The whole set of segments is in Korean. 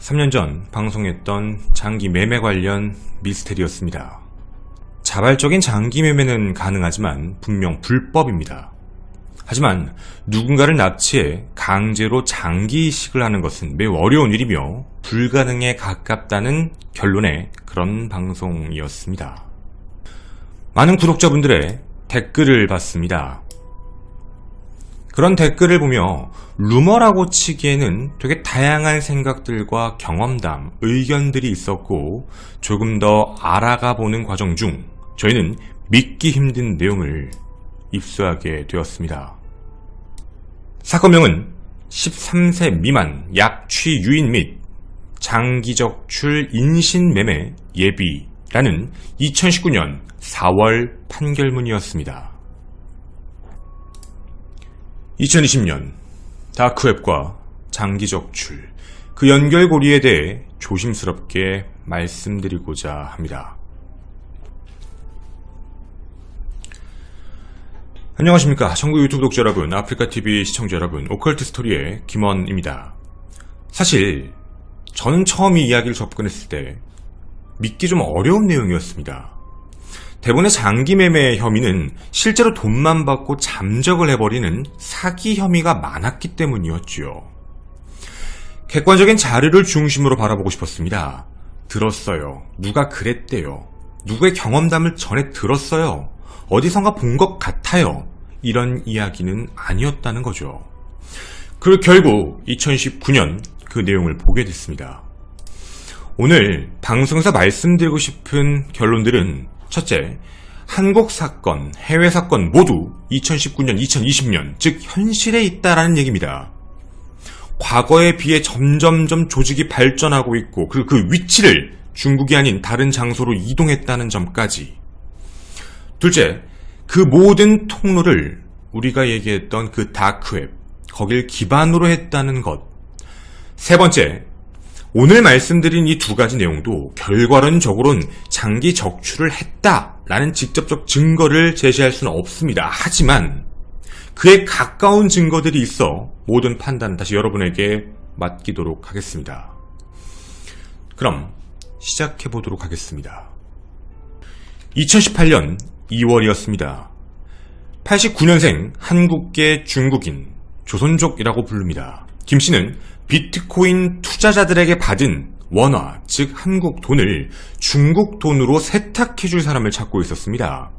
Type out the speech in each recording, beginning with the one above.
3년 전 방송했던 장기 매매 관련 미스테리였습니다. 자발적인 장기 매매는 가능하지만 분명 불법입니다. 하지만 누군가를 납치해 강제로 장기 이식을 하는 것은 매우 어려운 일이며 불가능에 가깝다는 결론의 그런 방송이었습니다. 많은 구독자분들의 댓글을 봤습니다. 그런 댓글을 보며 루머라고 치기에는 되게 다양한 생각들과 경험담, 의견들이 있었고 조금 더 알아가 보는 과정 중 저희는 믿기 힘든 내용을 입수하게 되었습니다. 사건명은 13세 미만 약취 유인 및 장기적출 인신매매 예비라는 2019년 4월 판결문이었습니다. 2020년 다크웹과 장기적출, 그 연결고리에 대해 조심스럽게 말씀드리고자 합니다. 안녕하십니까. 전국 유튜브 독자 여러분, 아프리카TV 시청자 여러분, 오컬트 스토리의 김원입니다. 사실 저는 처음 이 이야기를 접근했을 때 믿기 좀 어려운 내용이었습니다. 대부분의 장기 매매 혐의는 실제로 돈만 받고 잠적을 해버리는 사기 혐의가 많았기 때문이었지요. 객관적인 자료를 중심으로 바라보고 싶었습니다. 들었어요. 누가 그랬대요. 누구의 경험담을 전해 들었어요. 어디선가 본 것 같아요. 이런 이야기는 아니었다는 거죠. 그리고 결국 2019년 그 내용을 보게 됐습니다. 오늘 방송에서 말씀드리고 싶은 결론들은 첫째, 한국 사건, 해외 사건 모두 2019년, 2020년, 즉 현실에 있다라는 얘기입니다. 과거에 비해 점점점 조직이 발전하고 있고 그리고 그 위치를 중국이 아닌 다른 장소로 이동했다는 점까지. 둘째, 그 모든 통로를 우리가 얘기했던 그 다크웹, 거길 기반으로 했다는 것. 세 번째, 오늘 말씀드린 이 두 가지 내용도 결과론적으로는 장기 적출을 했다라는 직접적 증거를 제시할 수는 없습니다. 하지만 그에 가까운 증거들이 있어 모든 판단은 다시 여러분에게 맡기도록 하겠습니다. 그럼 시작해보도록 하겠습니다. 2018년 2월이었습니다. 89년생 한국계 중국인, 조선족이라고 부릅니다. 김 씨는 비트코인 투자자들에게 받은 원화, 즉 한국 돈을 중국 돈으로 세탁해줄 사람을 찾고 있었습니다.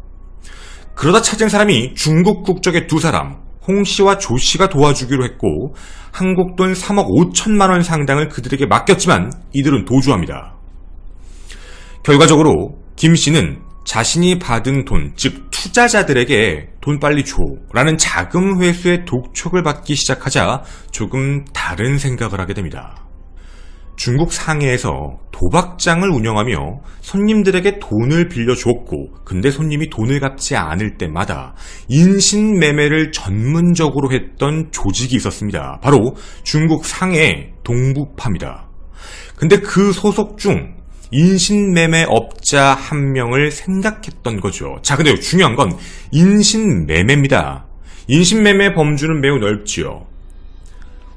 그러다 찾은 사람이 중국 국적의 두 사람, 홍 씨와 조 씨가 도와주기로 했고 한국 돈 3억 5천만 원 상당을 그들에게 맡겼지만 이들은 도주합니다. 결과적으로 김 씨는 자신이 받은 돈, 즉 투자자들에게 돈 빨리 줘 라는 자금 회수의 독촉을 받기 시작하자 조금 다른 생각을 하게 됩니다. 중국 상해에서 도박장을 운영하며 손님들에게 돈을 빌려줬고 근데 손님이 돈을 갚지 않을 때마다 인신매매를 전문적으로 했던 조직이 있었습니다. 바로 중국 상해 동북파입니다. 근데 그 소속 중 인신매매업자 한 명을 생각했던 거죠. 자, 근데 중요한 건 인신매매입니다. 인신매매 범주는 매우 넓지요.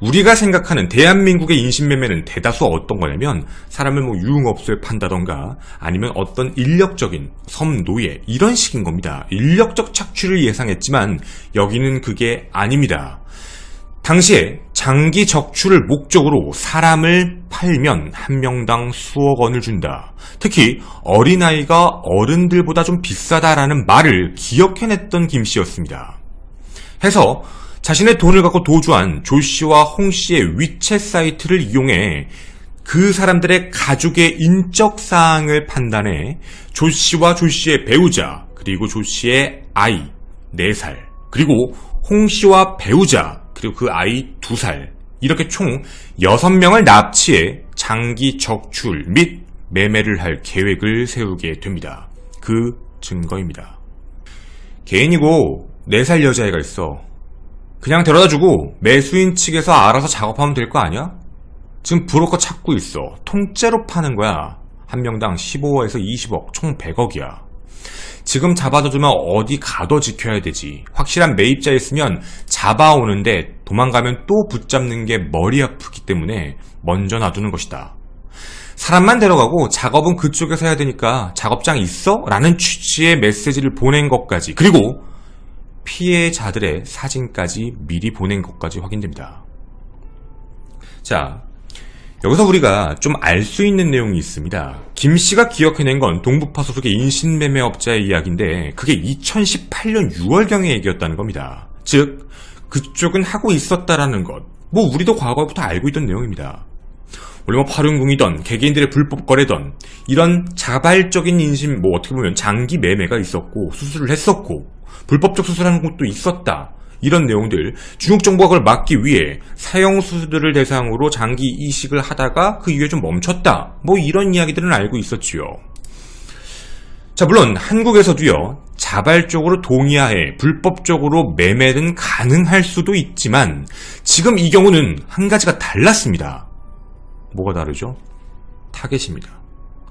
우리가 생각하는 대한민국의 인신매매는 대다수 어떤 거냐면 사람을 유흥업소에 판다던가 아니면 어떤 인력적인 섬노예 이런 식인 겁니다. 인력적 착취를 예상했지만 여기는 그게 아닙니다. 당시에 장기 적출을 목적으로 사람을 팔면 한 명당 수억 원을 준다. 특히 어린아이가 어른들보다 좀 비싸다라는 말을 기억해냈던 김 씨였습니다. 해서 자신의 돈을 갖고 도주한 조 씨와 홍 씨의 위챗 사이트를 이용해 그 사람들의 가족의 인적 사항을 판단해 조 씨와 조 씨의 배우자 그리고 조 씨의 아이 4살 그리고 홍 씨와 배우자 그리고 그 아이 2살 이렇게 총 6명을 납치해 장기 적출 및 매매를 할 계획을 세우게 됩니다. 그 증거입니다. 개인이고 4살 여자애가 있어. 그냥 데려다주고 매수인 측에서 알아서 작업하면 될 거 아니야? 지금 브로커 찾고 있어. 통째로 파는 거야. 한 명당 15억에서 20억, 총 100억이야. 지금 잡아두면 어디 가둬 지켜야 되지. 확실한 매입자 있으면 잡아오는데 도망가면 또 붙잡는 게 머리 아프기 때문에 먼저 놔두는 것이다. 사람만 데려가고 작업은 그쪽에서 해야 되니까 작업장 있어? 라는 취지의 메시지를 보낸 것까지, 그리고 피해자들의 사진까지 미리 보낸 것까지 확인됩니다. 자, 여기서 우리가 좀 알 수 있는 내용이 있습니다. 김 씨가 기억해낸 건 동북파 소속의 인신매매업자의 이야기인데 그게 2018년 6월경의 얘기였다는 겁니다. 즉, 그쪽은 하고 있었다라는 것, 뭐 우리도 과거부터 알고 있던 내용입니다. 원래 뭐 파륜궁이던 개개인들의 불법 거래던 이런 자발적인 인신, 뭐 어떻게 보면 장기 매매가 있었고 수수를 했었고 불법적 수술하는 곳도 있었다. 이런 내용들, 중국 정부가 그걸 막기 위해 사형수들을 대상으로 장기 이식을 하다가 그 이후에 좀 멈췄다. 뭐 이런 이야기들은 알고 있었지요. 자, 물론 한국에서도요, 자발적으로 동의하에 불법적으로 매매는 가능할 수도 있지만 지금 이 경우는 한 가지가 달랐습니다. 뭐가 다르죠? 타겟입니다.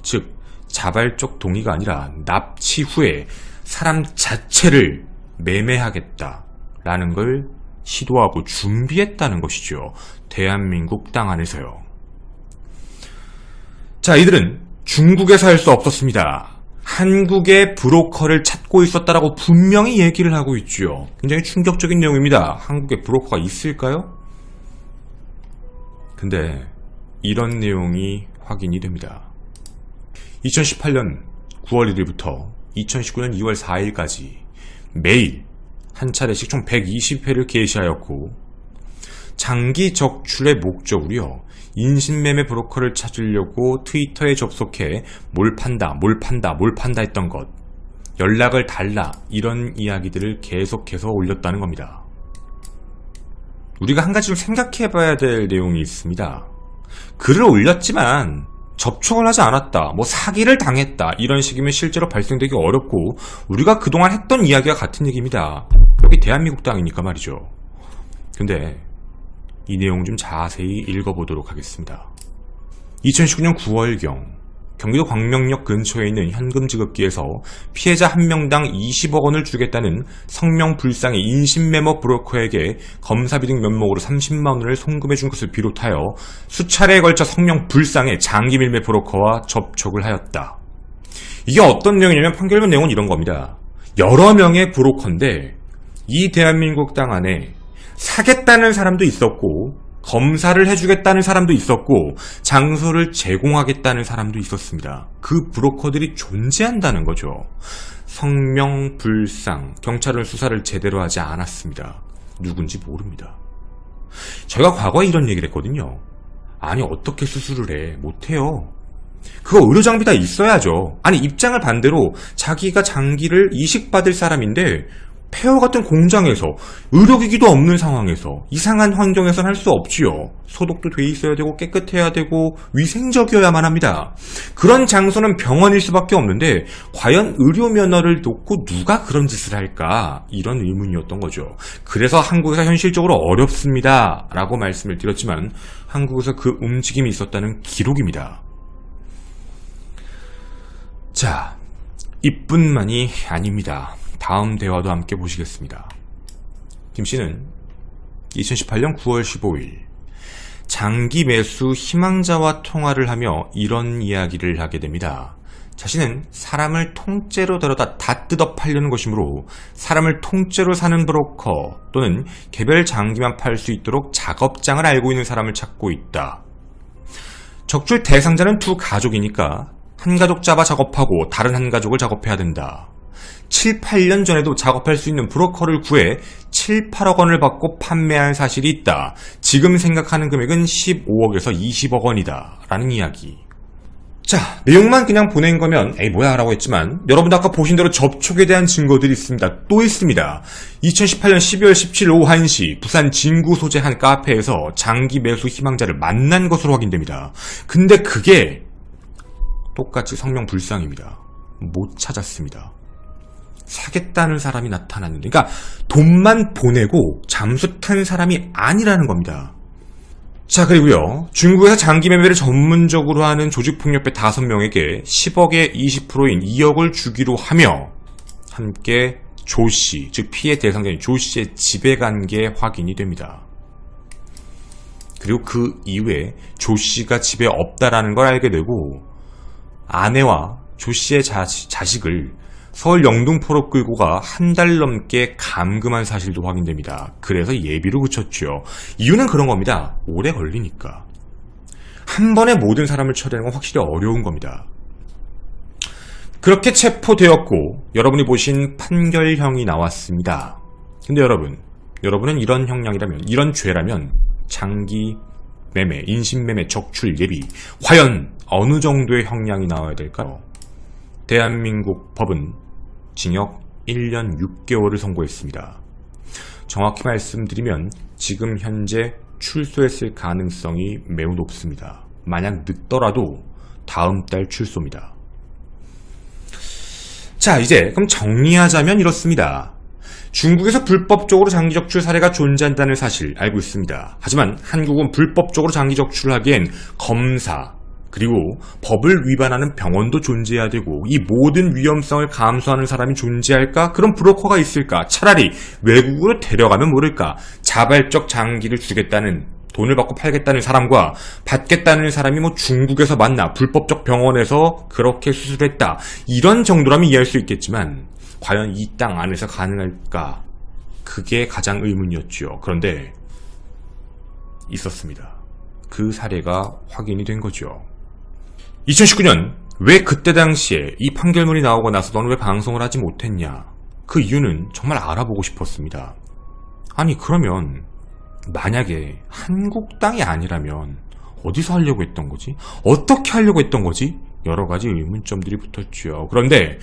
즉, 자발적 동의가 아니라 납치 후에 사람 자체를 매매하겠다라는 걸 시도하고 준비했다는 것이죠. 대한민국 땅 안에서요. 자, 이들은 중국에서 할 수 없었습니다. 한국의 브로커를 찾고 있었다라고 분명히 얘기를 하고 있죠. 굉장히 충격적인 내용입니다. 한국에 브로커가 있을까요? 근데 이런 내용이 확인이 됩니다. 2018년 9월 1일부터 2019년 2월 4일까지 매일 한 차례씩 총 120회를 게시하였고, 장기 적출의 목적으로요, 인신매매 브로커를 찾으려고 트위터에 접속해 뭘 판다 했던 것, 연락을 달라, 이런 이야기들을 계속해서 올렸다는 겁니다. 우리가 한 가지 좀 생각해봐야 될 내용이 있습니다. 글을 올렸지만 접촉을 하지 않았다, 뭐 사기를 당했다, 이런 식이면 실제로 발생되기 어렵고 우리가 그동안 했던 이야기와 같은 얘기입니다. 여기 대한민국 땅이니까 말이죠. 근데 이 내용 좀 자세히 읽어보도록 하겠습니다. 2019년 9월경 경기도 광명역 근처에 있는 현금지급기에서 피해자 한 명당 20억 원을 주겠다는 성명불상의 인신매매 브로커에게 검사비 등 면목으로 30만 원을 송금해 준 것을 비롯하여 수차례에 걸쳐 성명불상의 장기밀매 브로커와 접촉을 하였다. 이게 어떤 내용이냐면 판결문 내용은 이런 겁니다. 여러 명의 브로커인데 이 대한민국 땅 안에 사겠다는 사람도 있었고, 검사를 해주겠다는 사람도 있었고, 장소를 제공하겠다는 사람도 있었습니다. 그 브로커들이 존재한다는 거죠. 성명불상, 경찰은 수사를 제대로 하지 않았습니다. 누군지 모릅니다. 제가 과거에 이런 얘기를 했거든요. 아니, 어떻게 수술을 해? 못해요. 그거 의료장비 다 있어야죠. 아니, 입장을 반대로 자기가 장기를 이식받을 사람인데 폐허 같은 공장에서, 의료기기도 없는 상황에서, 이상한 환경에서는 할 수 없지요. 소독도 돼 있어야 되고 깨끗해야 되고 위생적이어야만 합니다. 그런 장소는 병원일 수밖에 없는데 과연 의료면허를 놓고 누가 그런 짓을 할까? 이런 의문이었던 거죠. 그래서 한국에서 현실적으로 어렵습니다 라고 말씀을 드렸지만 한국에서 그 움직임이 있었다는 기록입니다. 자, 이뿐만이 아닙니다. 다음 대화도 함께 보시겠습니다. 김 씨는 2018년 9월 15일 장기 매수 희망자와 통화를 하며 이런 이야기를 하게 됩니다. 자신은 사람을 통째로 데려다 다 뜯어 팔려는 것이므로 사람을 통째로 사는 브로커 또는 개별 장기만 팔 수 있도록 작업장을 알고 있는 사람을 찾고 있다. 적출 대상자는 두 가족이니까 한 가족 잡아 작업하고 다른 한 가족을 작업해야 된다. 7, 8년 전에도 작업할 수 있는 브로커를 구해 7, 8억 원을 받고 판매한 사실이 있다. 지금 생각하는 금액은 15억에서 20억 원이다. 라는 이야기. 자, 내용만 그냥 보낸 거면 에이 뭐야 라고 했지만 여러분도 아까 보신 대로 접촉에 대한 증거들이 있습니다. 또 있습니다. 2018년 12월 17일 오후 1시 부산 진구 소재 한 카페에서 장기 매수 희망자를 만난 것으로 확인됩니다. 근데 그게 똑같이 성명불상입니다. 못 찾았습니다. 사겠다는 사람이 나타났는데, 그러니까 돈만 보내고 잠수 탄 사람이 아니라는 겁니다. 자, 그리고요, 중국에서 장기 매매를 전문적으로 하는 조직폭력배 5명에게 10억의 20%인 2억을 주기로 하며 함께 조 씨, 즉 피해 대상자인 조 씨의 집에 간 게 확인이 됩니다. 그리고 그 이후에 조 씨가 집에 없다라는 걸 알게 되고 아내와 조 씨의 자식을 서울 영등포로 끌고 가 한 달 넘게 감금한 사실도 확인됩니다. 그래서 예비로 그쳤죠. 이유는 그런 겁니다. 오래 걸리니까. 한 번에 모든 사람을 처리하는 건 확실히 어려운 겁니다. 그렇게 체포되었고 여러분이 보신 판결형이 나왔습니다. 근데 여러분은 이런 형량이라면, 이런 죄라면 장기 매매, 인신매매, 적출, 예비 과연 어느 정도의 형량이 나와야 될까요? 대한민국 법은 징역 1년 6개월을 선고했습니다. 정확히 말씀드리면 지금 현재 출소했을 가능성이 매우 높습니다. 만약 늦더라도 다음 달 출소입니다. 자, 이제 그럼 정리하자면 이렇습니다. 중국에서 불법적으로 장기 적출 사례가 존재한다는 사실 알고 있습니다. 하지만 한국은 불법적으로 장기 적출을 하기엔 검사, 그리고 법을 위반하는 병원도 존재해야 되고 이 모든 위험성을 감수하는 사람이 존재할까? 그런 브로커가 있을까? 차라리 외국으로 데려가면 모를까? 자발적 장기를 주겠다는, 돈을 받고 팔겠다는 사람과 받겠다는 사람이 중국에서 만나 불법적 병원에서 그렇게 수술했다, 이런 정도라면 이해할 수 있겠지만 과연 이 땅 안에서 가능할까? 그게 가장 의문이었죠. 그런데 있었습니다. 그 사례가 확인이 된 거죠. 2019년 왜 그때 당시에 이 판결문이 나오고 나서 너는 왜 방송을 하지 못했냐? 그 이유는 정말 알아보고 싶었습니다. 아니 그러면 만약에 한국 땅이 아니라면 어디서 하려고 했던 거지? 어떻게 하려고 했던 거지? 여러 가지 의문점들이 붙었죠. 그런데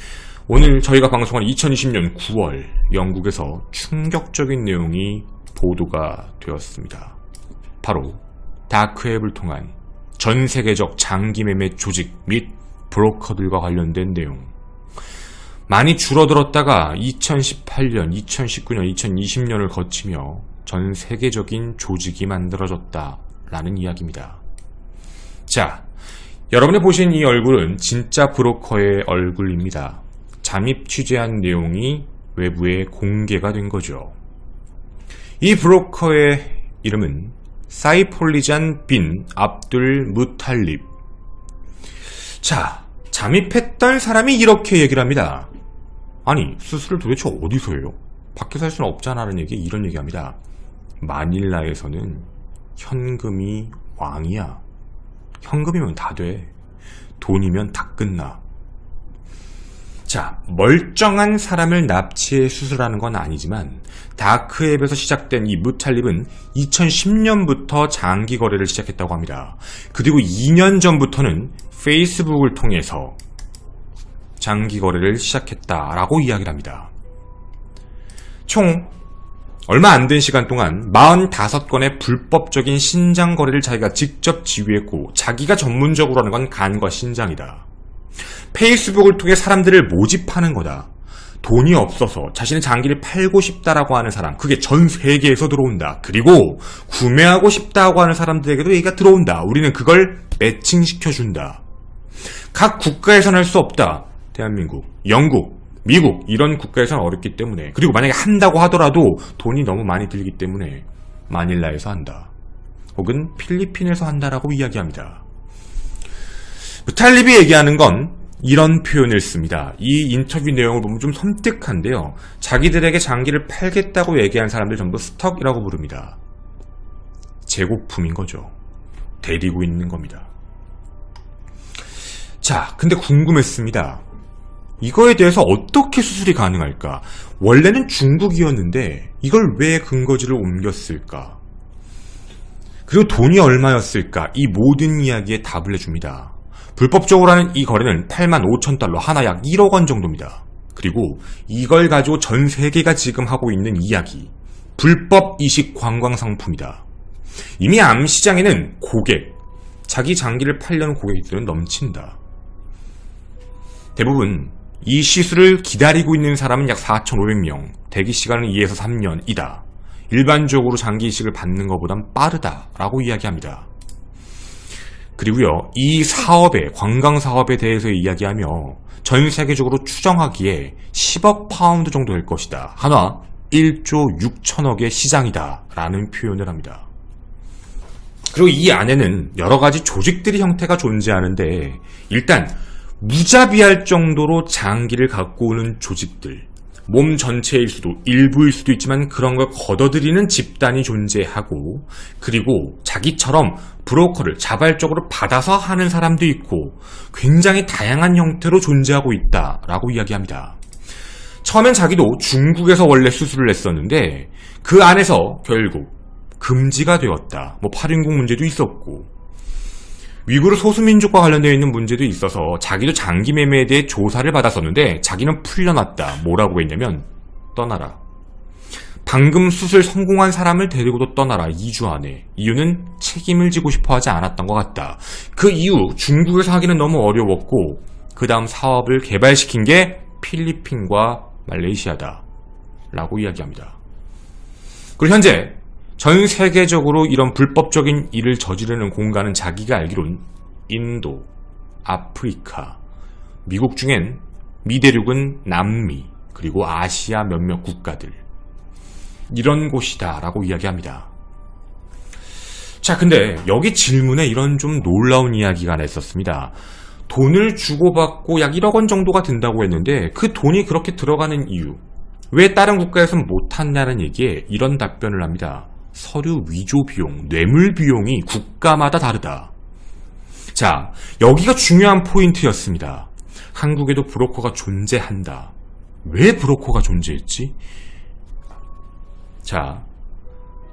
오늘 저희가 방송한 2020년 9월 영국에서 충격적인 내용이 보도가 되었습니다. 바로 다크웹을 통한 전 세계적 장기 매매 조직 및 브로커들과 관련된 내용. 많이 줄어들었다가 2018년, 2019년, 2020년을 거치며 전 세계적인 조직이 만들어졌다라는 이야기입니다. 자, 여러분이 보신 이 얼굴은 진짜 브로커의 얼굴입니다. 잠입 취재한 내용이 외부에 공개가 된 거죠. 이 브로커의 이름은 사이폴리잔 빈 압둘 무탈립. 자, 잠입했던 사람이 이렇게 얘기를 합니다. 아니, 수술을 도대체 어디서 해요? 밖에서 할 수는 없잖아라는 얘기, 이런 얘기합니다. 마닐라에서는 현금이 왕이야. 현금이면 다 돼. 돈이면 다 끝나. 자, 멀쩡한 사람을 납치해 수술하는 건 아니지만 다크웹에서 시작된 이 무탈립은 2010년부터 장기 거래를 시작했다고 합니다. 그리고 2년 전부터는 페이스북을 통해서 장기 거래를 시작했다라고 이야기를 합니다. 총 얼마 안 된 시간 동안 45건의 불법적인 신장 거래를 자기가 직접 지휘했고 자기가 전문적으로 하는 건 간과 신장이다. 페이스북을 통해 사람들을 모집하는 거다. 돈이 없어서 자신의 장기를 팔고 싶다라고 하는 사람, 그게 전 세계에서 들어온다. 그리고 구매하고 싶다고 하는 사람들에게도 얘기가 들어온다. 우리는 그걸 매칭시켜준다. 각 국가에서는 할 수 없다. 대한민국, 영국, 미국 이런 국가에서는 어렵기 때문에, 그리고 만약에 한다고 하더라도 돈이 너무 많이 들기 때문에 마닐라에서 한다. 혹은 필리핀에서 한다라고 이야기합니다. 무탈립이 얘기하는 건 이런 표현을 씁니다. 이 인터뷰 내용을 보면 좀 섬뜩한데요. 자기들에게 장기를 팔겠다고 얘기한 사람들 전부 스톡이라고 부릅니다. 재고품인 거죠. 데리고 있는 겁니다. 자, 근데 궁금했습니다. 이거에 대해서 어떻게 수술이 가능할까? 원래는 중국이었는데 이걸 왜 근거지를 옮겼을까? 그리고 돈이 얼마였을까? 이 모든 이야기에 답을 해줍니다. 불법적으로 하는 이 거래는 85,000달러, 하나 약 1억 원 정도입니다. 그리고 이걸 가지고 전 세계가 지금 하고 있는 이야기, 불법 이식 관광 상품이다. 이미 암시장에는 고객, 자기 장기를 팔려는 고객들은 넘친다. 대부분 이 시술을 기다리고 있는 사람은 약 4,500명, 대기시간은 2에서 3년이다. 일반적으로 장기 이식을 받는 것보단 빠르다라고 이야기합니다. 그리고요, 이 사업에, 관광 사업에 대해서 이야기하며 전 세계적으로 추정하기에 10억 파운드 정도 될 것이다. 한화 1조 6천억의 시장이다 라는 표현을 합니다. 그리고 이 안에는 여러 가지 조직들의 형태가 존재하는데, 일단 무자비할 정도로 장기를 갖고 오는 조직들, 몸 전체일 수도 일부일 수도 있지만 그런 걸 걷어들이는 집단이 존재하고, 그리고 자기처럼 브로커를 자발적으로 받아서 하는 사람도 있고 굉장히 다양한 형태로 존재하고 있다라고 이야기합니다. 처음엔 자기도 중국에서 원래 수술을 했었는데 그 안에서 결국 금지가 되었다. 8.19 문제도 있었고 위구르 소수민족과 관련되어 있는 문제도 있어서 자기도 장기 매매에 대해 조사를 받았었는데 자기는 풀려났다. 뭐라고 했냐면 떠나라. 방금 수술 성공한 사람을 데리고도 떠나라. 2주 안에. 이유는 책임을 지고 싶어 하지 않았던 것 같다. 그 이후 중국에서 하기는 너무 어려웠고 그 다음 사업을 개발시킨 게 필리핀과 말레이시아다 라고 이야기합니다. 그리고 현재 전 세계적으로 이런 불법적인 일을 저지르는 공간은 자기가 알기론 인도, 아프리카, 미국 중엔 미대륙은 남미, 그리고 아시아 몇몇 국가들, 이런 곳이다 라고 이야기합니다. 자, 근데 여기 질문에 이런 좀 놀라운 이야기가 하나 있었습니다. 돈을 주고받고 약 1억 원 정도가 든다고 했는데 그 돈이 그렇게 들어가는 이유, 왜 다른 국가에서는 못하냐는 얘기에 이런 답변을 합니다. 서류 위조 비용, 뇌물 비용이 국가마다 다르다. 자, 여기가 중요한 포인트였습니다. 한국에도 브로커가 존재한다. 왜 브로커가 존재했지? 자,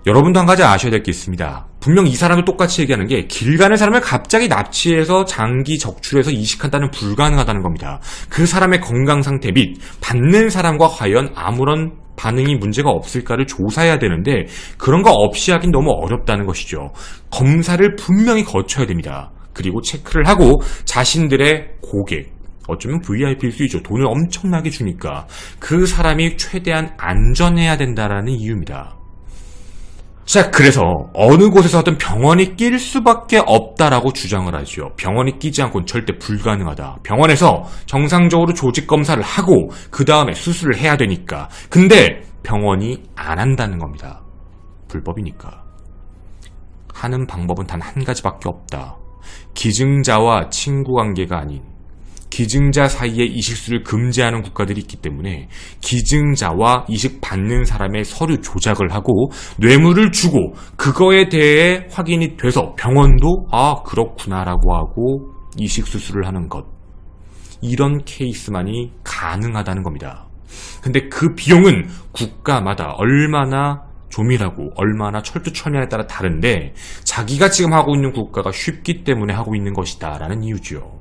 여러분도 한 가지 아셔야 될 게 있습니다. 분명 이 사람도 똑같이 얘기하는 게 길 가는 사람을 갑자기 납치해서 장기 적출해서 이식한다는 불가능하다는 겁니다. 그 사람의 건강 상태 및 받는 사람과 과연 아무런 반응이 문제가 없을까를 조사해야 되는데 그런 거 없이 하긴 너무 어렵다는 것이죠. 검사를 분명히 거쳐야 됩니다. 그리고 체크를 하고 자신들의 고객, 어쩌면 VIP일 수 있죠. 돈을 엄청나게 주니까 그 사람이 최대한 안전해야 된다는 이유입니다. 자, 그래서 어느 곳에서 하든 병원이 낄 수밖에 없다라고 주장을 하죠. 병원이 끼지 않고는 절대 불가능하다. 병원에서 정상적으로 조직 검사를 하고 그 다음에 수술을 해야 되니까. 근데 병원이 안 한다는 겁니다. 불법이니까. 하는 방법은 단 한 가지밖에 없다. 기증자와 친구 관계가 아닌 기증자 사이에 이식수를 금지하는 국가들이 있기 때문에 기증자와 이식 받는 사람의 서류 조작을 하고 뇌물을 주고 그거에 대해 확인이 돼서 병원도 그렇구나라고 하고 이식 수술을 하는 것, 이런 케이스만이 가능하다는 겁니다. 근데 그 비용은 국가마다 얼마나 조밀하고 얼마나 철두철미에 따라 다른데 자기가 지금 하고 있는 국가가 쉽기 때문에 하고 있는 것이다 라는 이유죠.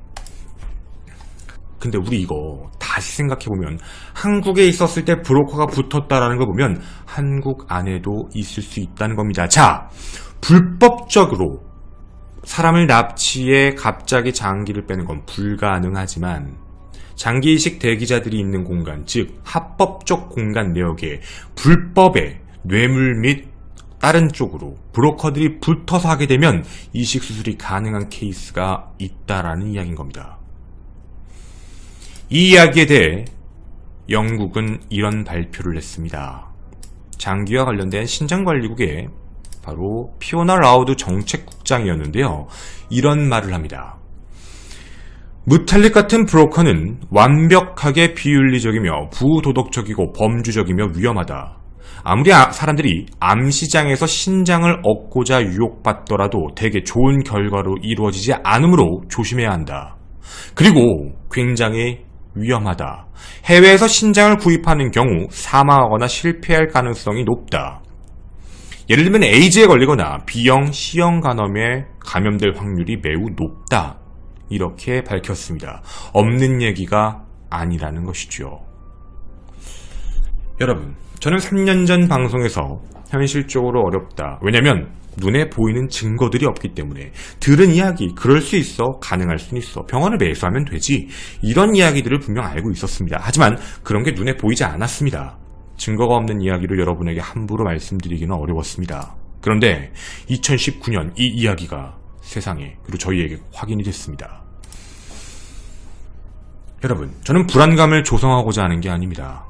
근데 우리 이거 다시 생각해보면 한국에 있었을 때 브로커가 붙었다라는 걸 보면 한국 안에도 있을 수 있다는 겁니다. 자, 불법적으로 사람을 납치해 갑자기 장기를 빼는 건 불가능하지만 장기이식 대기자들이 있는 공간, 즉 합법적 공간 내역에 불법의 뇌물 및 다른 쪽으로 브로커들이 붙어서 하게 되면 이식 수술이 가능한 케이스가 있다라는 이야기인 겁니다. 이 이야기에 대해 영국은 이런 발표를 했습니다. 장기와 관련된 신장관리국의 바로 피오나 라우드 정책국장이었는데요. 이런 말을 합니다. 무탈릭 같은 브로커는 완벽하게 비윤리적이며 부도덕적이고 범주적이며 위험하다. 아무리 사람들이 암시장에서 신장을 얻고자 유혹받더라도 되게 좋은 결과로 이루어지지 않으므로 조심해야 한다. 그리고 굉장히 위험하다. 해외에서 신장을 구입하는 경우 사망하거나 실패할 가능성이 높다. 예를 들면 에이즈에 걸리거나 B형, C형 간염에 감염될 확률이 매우 높다. 이렇게 밝혔습니다. 없는 얘기가 아니라는 것이죠. 여러분, 저는 3년 전 방송에서 현실적으로 어렵다. 왜냐면 눈에 보이는 증거들이 없기 때문에 들은 이야기, 그럴 수 있어, 가능할 수는 있어, 병원을 매수하면 되지, 이런 이야기들을 분명 알고 있었습니다. 하지만 그런 게 눈에 보이지 않았습니다. 증거가 없는 이야기로 여러분에게 함부로 말씀드리기는 어려웠습니다. 그런데 2019년 이 이야기가 세상에, 그리고 저희에게 확인이 됐습니다. 여러분, 저는 불안감을 조성하고자 하는 게 아닙니다.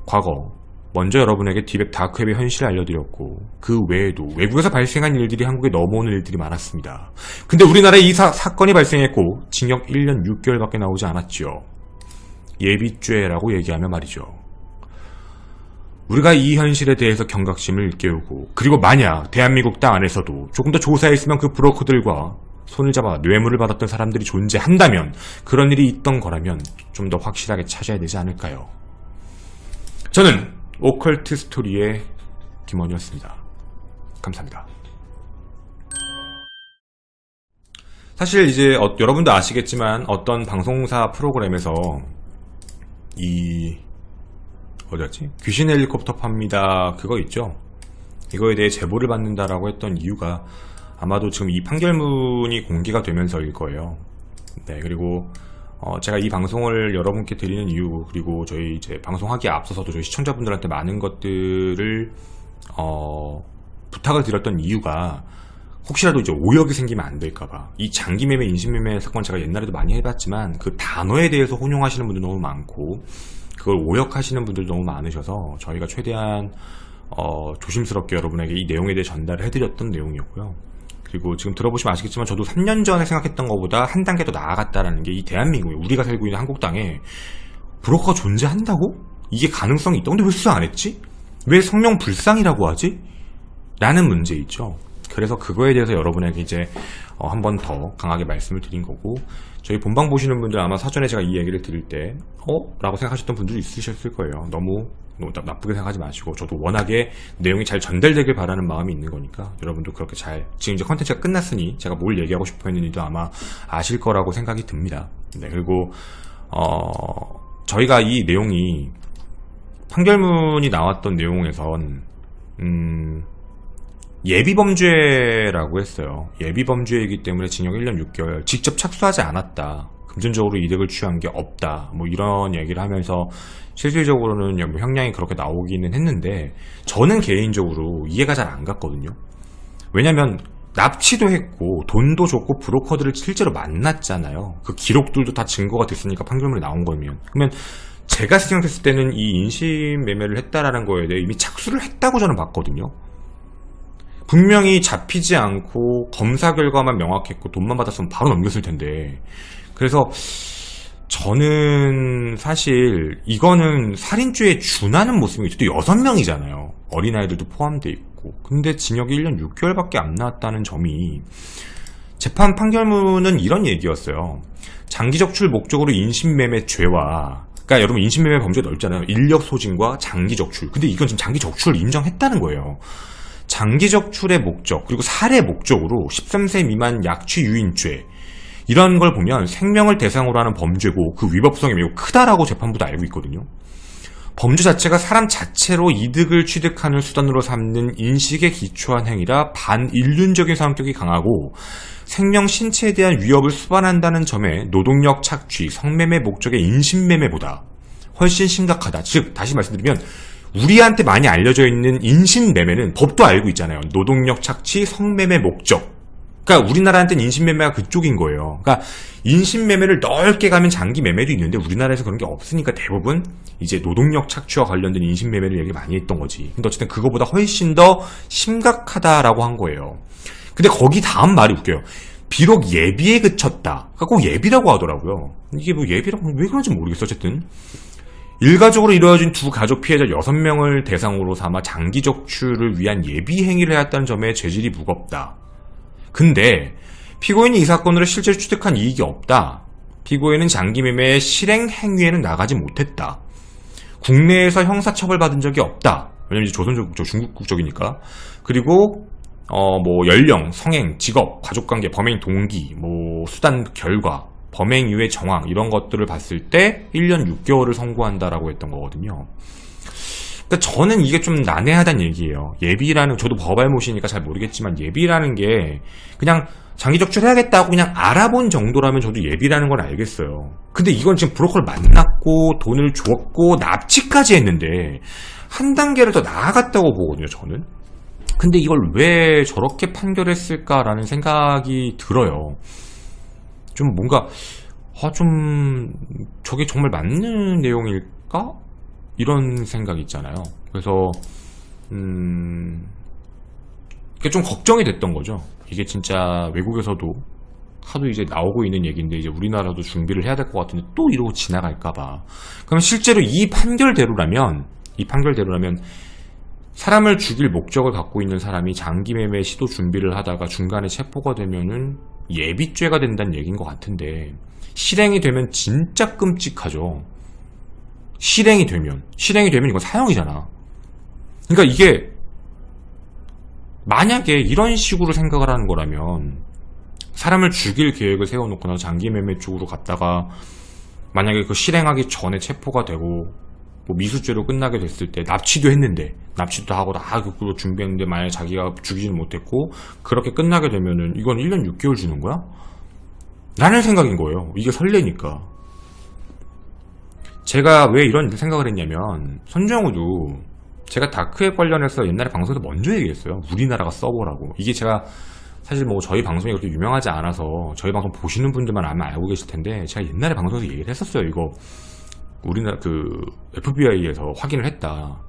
과거 먼저 여러분에게 디백 다크웹의 현실을 알려드렸고 그 외에도 외국에서 발생한 일들이 한국에 넘어오는 일들이 많았습니다. 근데 우리나라에 이 사건이 발생했고 징역 1년 6개월밖에 나오지 않았죠. 예비죄라고 얘기하면 말이죠. 우리가 이 현실에 대해서 경각심을 일깨우고, 그리고 만약 대한민국 땅 안에서도 조금 더 조사했으면 그 브로커들과 손을 잡아 뇌물을 받았던 사람들이 존재한다면, 그런 일이 있던 거라면 좀 더 확실하게 찾아야 되지 않을까요? 저는 오컬트 스토리의 김원이었습니다. 감사합니다. 사실 이제 여러분도 아시겠지만 어떤 방송사 프로그램에서 어디였지? 귀신 헬리콥터 팝니다. 그거 있죠? 이거에 대해 제보를 받는다라고 했던 이유가 아마도 지금 이 판결문이 공개가 되면서일 거예요. 네, 그리고 제가 이 방송을 여러분께 드리는 이유, 그리고 저희 이제 방송하기에 앞서서도 저희 시청자분들한테 많은 것들을 부탁을 드렸던 이유가 혹시라도 이제 오역이 생기면 안 될까봐. 이 장기매매, 인신매매 사건 제가 옛날에도 많이 해봤지만 그 단어에 대해서 혼용하시는 분들 너무 많고 그걸 오역하시는 분들 너무 많으셔서 저희가 최대한 조심스럽게 여러분에게 이 내용에 대해 전달을 해드렸던 내용이었고요. 그리고 지금 들어보시면 아시겠지만 저도 3년 전에 생각했던 것보다 한 단계 더 나아갔다라는 게 이 대한민국에, 우리가 살고 있는 한국 땅에 브로커가 존재한다고? 이게 가능성이 있다. 근데 왜 수사 안 했지? 왜 성명불상이라고 하지? 라는 문제 있죠. 그래서 그거에 대해서 여러분에게 이제 한 번 더 강하게 말씀을 드린 거고, 저희 본방 보시는 분들 아마 사전에 제가 이 얘기를 드릴 때 라고 생각하셨던 분들이 있으셨을 거예요. 너무 나쁘게 생각하지 마시고, 저도 워낙에 내용이 잘 전달되길 바라는 마음이 있는 거니까 여러분도 그렇게 잘, 지금 이제 컨텐츠가 끝났으니 제가 뭘 얘기하고 싶어 했는지도 아마 아실 거라고 생각이 듭니다. 네, 그리고 저희가 이 내용이 판결문이 나왔던 내용에선 예비범죄라고 했어요. 예비범죄이기 때문에 징역 1년 6개월, 직접 착수하지 않았다, 금전적으로 이득을 취한 게 없다, 뭐 이런 얘기를 하면서 실질적으로는 형량이 그렇게 나오기는 했는데 저는 개인적으로 이해가 잘 안 갔거든요. 왜냐면 납치도 했고 돈도 줬고 브로커들을 실제로 만났잖아요. 그 기록들도 다 증거가 됐으니까 판결문이 나온 거면, 그러면 제가 생각했을 때는 이 인신매매를 했다라는 거에 대해 이미 착수를 했다고 저는 봤거든요. 분명히 잡히지 않고 검사 결과만 명확했고 돈만 받았으면 바로 넘겼을 텐데, 그래서 저는 사실 이거는 살인죄에 준하는 모습이 또 6명이잖아요. 어린아이들도 포함되어 있고. 근데 징역이 1년 6개월밖에 안 나왔다는 점이, 재판 판결문은 이런 얘기였어요. 장기적출 목적으로 인신매매죄와, 그러니까 여러분 인신매매 범죄 넓잖아요. 인력소진과 장기적출. 근데 이건 지금 장기적출을 인정했다는 거예요. 장기적출의 목적, 그리고 살해 목적으로 13세 미만 약취 유인죄, 이런 걸 보면 생명을 대상으로 하는 범죄고 그 위법성이 매우 크다라고 재판부도 알고 있거든요. 범죄 자체가 사람 자체로 이득을 취득하는 수단으로 삼는 인식에 기초한 행위라 반인륜적인 성격이 강하고 생명 신체에 대한 위협을 수반한다는 점에 노동력 착취, 성매매 목적의 인신매매보다 훨씬 심각하다. 즉 다시 말씀드리면 우리한테 많이 알려져 있는 인신매매는 법도 알고 있잖아요. 노동력 착취, 성매매 목적. 그러니까 우리나라한테는 인신매매가 그쪽인 거예요. 그러니까 인신매매를 넓게 가면 장기매매도 있는데 우리나라에서 그런 게 없으니까 대부분 이제 노동력 착취와 관련된 인신매매를 얘기 많이 했던 거지. 근데 어쨌든 그거보다 훨씬 더 심각하다라고 한 거예요. 근데 거기 다음 말이 웃겨요. 비록 예비에 그쳤다. 그러니까 꼭 예비라고 하더라고요. 이게 뭐 예비라고 왜 그런지 모르겠어. 어쨌든 일가족으로 이루어진 두 가족 피해자 6명을 대상으로 삼아 장기 적출을 위한 예비 행위를 해왔다는 점에 죄질이 무겁다. 근데 피고인이 이 사건으로 실제로 취득한 이익이 없다. 피고인은 장기매매의 실행 행위에는 나가지 못했다. 국내에서 형사처벌받은 적이 없다. 왜냐면 이제 조선족 국적, 중국 국적이니까. 그리고 뭐 연령, 성행, 직업, 가족관계, 범행 동기, 뭐 수단 결과, 범행 이후의 정황, 이런 것들을 봤을 때 1년 6개월을 선고한다라고 했던 거거든요. 그러니까 저는 이게 좀 난해하다는 얘기예요. 예비라는, 저도 법알못이니까 잘 모르겠지만 예비라는 게 그냥 장기적출 해야겠다고 그냥 알아본 정도라면 저도 예비라는 걸 알겠어요. 근데 이건 지금 브로커를 만났고 돈을 줬고 납치까지 했는데 한 단계를 더 나아갔다고 보거든요, 저는. 근데 이걸 왜 저렇게 판결했을까라는 생각이 들어요. 좀 뭔가 좀 저게 정말 맞는 내용일까? 이런 생각이 있잖아요. 그래서 이게 좀 걱정이 됐던 거죠. 이게 진짜 외국에서도 하도 이제 나오고 있는 얘기인데 이제 우리나라도 준비를 해야 될 것 같은데 또 이러고 지나갈까봐. 그럼 실제로 이 판결대로라면 사람을 죽일 목적을 갖고 있는 사람이 장기매매 시도 준비를 하다가 중간에 체포가 되면은 예비죄가 된다는 얘기인 것 같은데, 실행이 되면 진짜 끔찍하죠. 실행이 되면 이건 사형이잖아. 그러니까 이게 만약에 이런 식으로 생각을 하는 거라면, 사람을 죽일 계획을 세워놓거나 장기매매 쪽으로 갔다가 만약에 그 실행하기 전에 체포가 되고 뭐 미수죄로 끝나게 됐을 때, 납치도 했는데 납치도 하고 다 그거 준비했는데 만약에 자기가 죽이지는 못했고 그렇게 끝나게 되면은 이건 1년 6개월 주는 거야? 라는 생각인 거예요. 이게 설레니까. 제가 왜 이런 생각을 했냐면, 손정우도 제가 다크웹 관련해서 옛날에 방송에서 먼저 얘기했어요. 우리나라가 서버라고. 이게 제가 사실 뭐 저희 방송이 그렇게 유명하지 않아서 저희 방송 보시는 분들만 아마 알고 계실 텐데, 제가 옛날에 방송에서 얘기를 했었어요. 이거 우리나라 FBI에서 확인을 했다.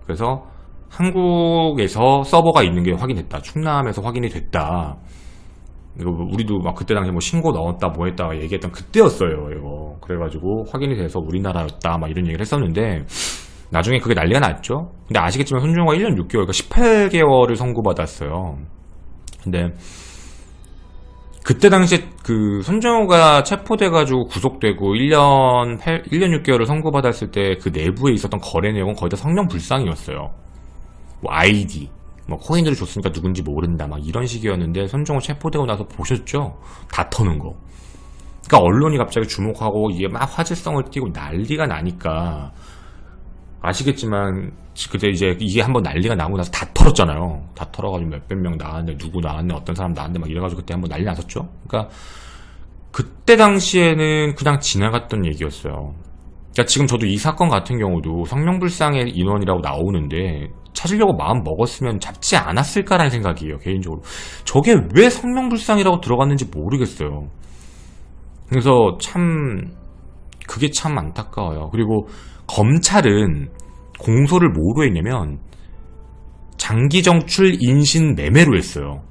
그래서 한국에서 서버가 있는 게 확인됐다. 충남에서 확인이 됐다. 이거 우리도 막 그때 당시에 뭐 신고 넣었다 뭐 했다 얘기했던 그때였어요. 이거 그래가지고 확인이 돼서 우리나라였다 막 이런 얘기를 했었는데, 나중에 그게 난리가 났죠. 근데 아시겠지만 손정우가 1년 6개월, 그러니까 18개월을 선고받았어요. 근데 그때 당시에 그 손정우가 체포돼가지고 구속되고 1년 6개월을 선고받았을 때 그 내부에 있었던 거래 내용은 거의 다 성명불상이었어요. 뭐 아이디, 뭐 코인으로 줬으니까 누군지 모른다 막 이런 식이었는데, 손정우 체포되고 나서 보셨죠? 다 터는 거. 그러니까 언론이 갑자기 주목하고 이게 막 화제성을 띠고 난리가 나니까, 아시겠지만 그때 이제 이게 한번 난리가 나고 나서 다 털었잖아요. 다 털어가지고 몇백 명 나왔네, 누구 나왔네, 어떤 사람 나왔네 막 이래가지고 그때 한번 난리 났었죠. 그러니까 그때 당시에는 그냥 지나갔던 얘기였어요. 그러니까 지금 저도 이 사건 같은 경우도 성명불상의 인원이라고 나오는데 찾으려고 마음 먹었으면 잡지 않았을까라는 생각이에요, 개인적으로. 저게 왜 성명불상이라고 들어갔는지 모르겠어요. 그래서 그게 참 안타까워요. 그리고 검찰은 공소를 뭐로 했냐면 장기정출 인신매매로 했어요.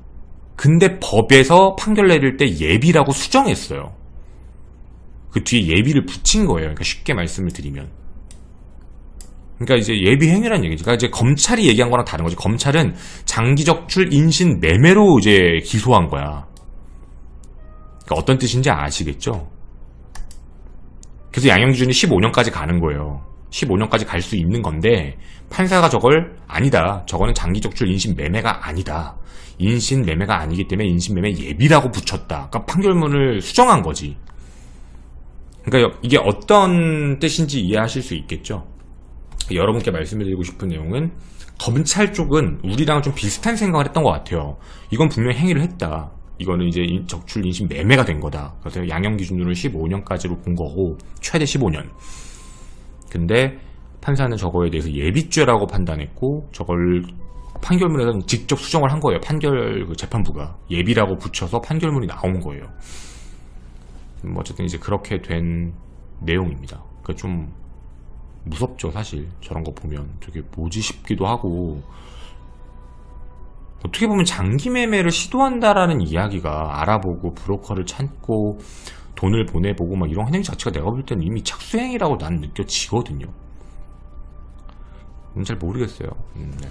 근데 법에서 판결 내릴 때 예비라고 수정했어요. 그 뒤에 예비를 붙인 거예요. 그러니까 쉽게 말씀을 드리면, 그러니까 이제 예비행위라는 얘기지. 그러니까 이제 검찰이 얘기한 거랑 다른 거지. 검찰은 장기적출 인신매매로 이제 기소한 거야. 그러니까 어떤 뜻인지 아시겠죠? 그래서 양형 기준이 15년까지 가는 거예요. 15년까지 갈 수 있는 건데, 판사가 저걸 아니다, 저거는 장기적출 인신매매가 아니다, 인신매매가 아니기 때문에 인신매매 예비라고 붙였다. 그러니까 판결문을 수정한 거지. 그러니까 이게 어떤 뜻인지 이해하실 수 있겠죠? 여러분께 말씀을 드리고 싶은 내용은, 검찰 쪽은 우리랑 좀 비슷한 생각을 했던 것 같아요. 이건 분명히 행위를 했다. 이거는 이제 적출 인신 매매가 된 거다. 그래서 양형 기준으로 15년까지로 본 거고, 최대 15년. 근데 판사는 저거에 대해서 예비죄라고 판단했고, 저걸 판결문에서 직접 수정을 한 거예요. 재판부가 예비라고 붙여서 판결문이 나온 거예요. 어쨌든 이제 그렇게 된 내용입니다. 그러니까 좀 무섭죠, 사실. 저런 거 보면 되게 뭐지 싶기도 하고, 어떻게 보면 장기 매매를 시도한다라는 이야기가 알아보고 브로커를 찾고 돈을 보내보고 막 이런 행위 자체가 내가 볼 때는 이미 착수행위라고 난 느껴지거든요. 잘 모르겠어요. 네.